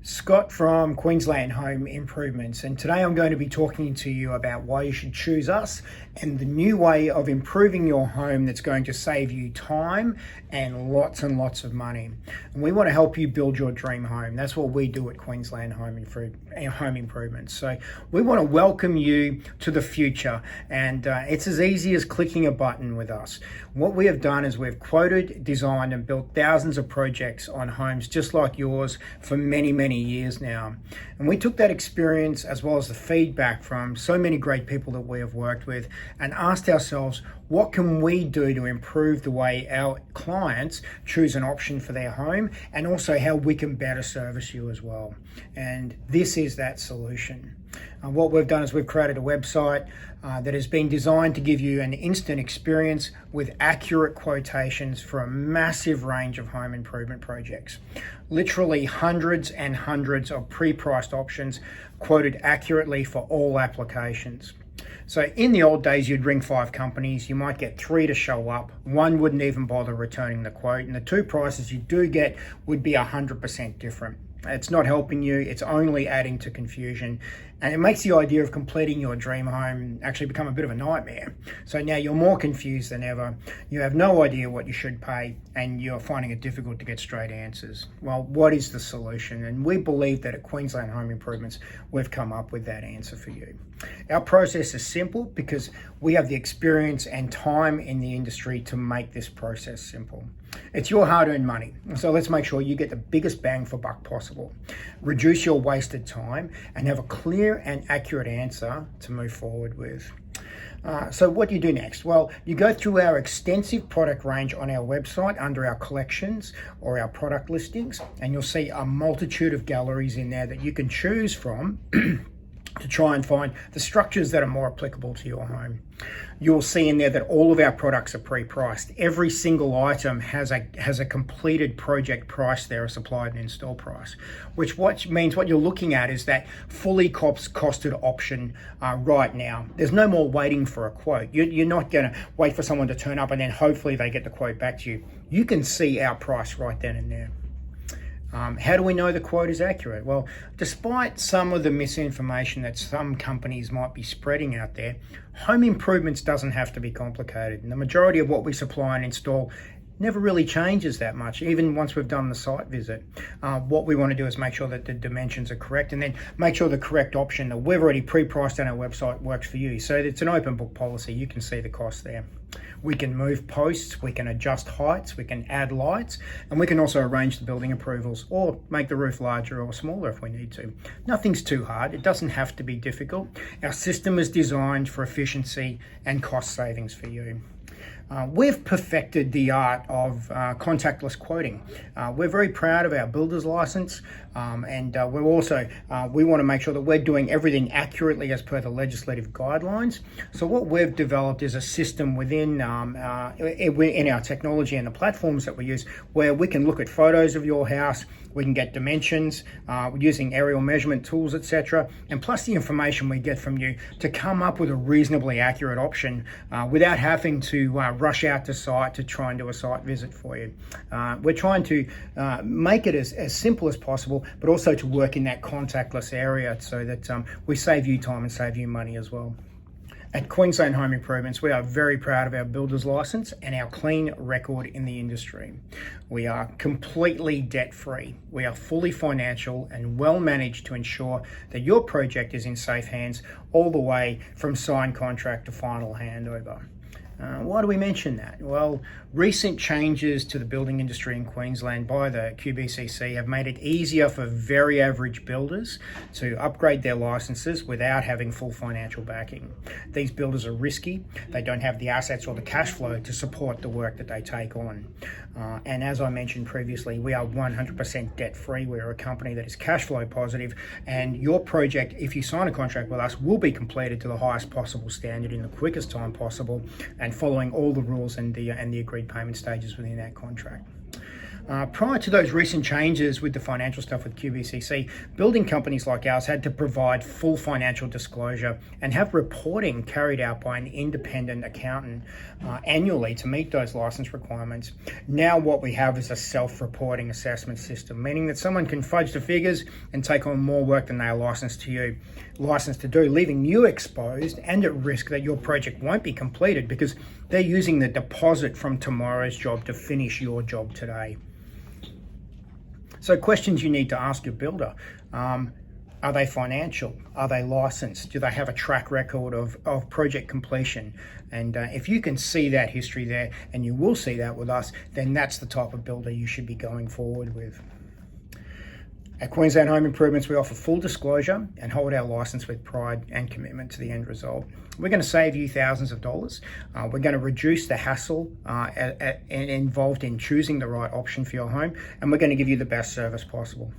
Scott from Queensland Home Improvements, and today I'm going to be talking to you about why you should choose us and the new way of improving your home that's going to save you time and lots of money. And we want to help you build your dream home. That's what we do at Queensland Home Improvements. So we want to welcome you to the future, and it's as easy as clicking a button with us. What we have done is we've quoted, designed and built thousands of projects on homes just like yours for many years now. And we took that experience as well as the feedback from so many great people that we have worked with and asked ourselves, what can we do to improve the way our clients choose an option for their home, and also how we can better service you as well. And this is that solution. What we've done is we've created a website that has been designed to give you an instant experience with accurate quotations for a massive range of home improvement projects. Literally hundreds and hundreds of pre-priced options quoted accurately for all applications. So in the old days, you'd ring 5 companies, you might get 3 to show up, 1 wouldn't even bother returning the quote, and the 2 prices you do get would be 100% different. It's not helping you, it's only adding to confusion, and it makes the idea of completing your dream home actually become a bit of a nightmare. So now you're more confused than ever, you have no idea what you should pay, and you're finding it difficult to get straight answers. Well, what is the solution? And we believe that at Queensland Home Improvements, we've come up with that answer for you. Our process is simple because we have the experience and time in the industry to make this process simple. It's your hard-earned money, so let's make sure you get the biggest bang for buck possible. Reduce your wasted time and have a clear and accurate answer to move forward with. So what do you do next? Well, you go through our extensive product range on our website under our collections or our product listings, and you'll see a multitude of galleries in there that you can choose from to try and find the structures that are more applicable to your home. You'll see in there that all of our products are pre-priced. Every single item has a completed project price there, a supplied and installed price, which means what you're looking at is that fully costed option right now. There's no more waiting for a quote. You're not going to wait for someone to turn up and then hopefully they get the quote back to you. You can see our price right then and there. How do we know the quote is accurate? Well, despite some of the misinformation that some companies might be spreading out there, home improvements doesn't have to be complicated. And the majority of what we supply and install never really changes that much, even once we've done the site visit. What we want to do is make sure that the dimensions are correct, and then make sure the correct option that we've already pre-priced on our website works for you. So it's an open book policy. You can see the cost there. We can move posts, we can adjust heights, we can add lights, and we can also arrange the building approvals or make the roof larger or smaller if we need to. Nothing's too hard. It doesn't have to be difficult. Our system is designed for efficiency and cost savings for you. We've perfected the art of contactless quoting. We're very proud of our builder's license, and we're also, we want to make sure that we're doing everything accurately as per the legislative guidelines. So what we've developed is a system within in our technology and the platforms that we use, where we can look at photos of your house, we can get dimensions using aerial measurement tools, etc., and plus the information we get from you to come up with a reasonably accurate option without having to rush out to site to try and do a site visit for you. We're trying to make it as simple as possible, but also to work in that contactless area so that we save you time and save you money as well. At Queensland Home Improvements, we are very proud of our builder's license and our clean record in the industry. We are completely debt-free. We are fully financial and well managed to ensure that your project is in safe hands all the way from signed contract to final handover. Why do we mention that? Well, recent changes to the building industry in Queensland by the QBCC have made it easier for very average builders to upgrade their licenses without having full financial backing. These builders are risky. They don't have the assets or the cash flow to support the work that they take on. And as I mentioned previously, we are 100% debt-free. We're a company that is cash flow positive, and your project, if you sign a contract with us, will be completed to the highest possible standard in the quickest time possible, and following all the rules and the agreed payment stages within that contract. Prior to those recent changes with the financial stuff with QBCC, building companies like ours had to provide full financial disclosure and have reporting carried out by an independent accountant annually to meet those license requirements. Now what we have is a self-reporting assessment system, meaning that someone can fudge the figures and take on more work than they are licensed to do, leaving you exposed and at risk that your project won't be completed because they're using the deposit from tomorrow's job to finish your job today. So questions you need to ask your builder. Are they financial? Are they licensed? Do they have a track record of project completion? And if you can see that history there, and you will see that with us, then that's the type of builder you should be going forward with. At Queensland Home Improvements, we offer full disclosure and hold our license with pride and commitment to the end result. We're going to save you thousands of dollars. We're going to reduce the hassle involved in choosing the right option for your home, and we're going to give you the best service possible.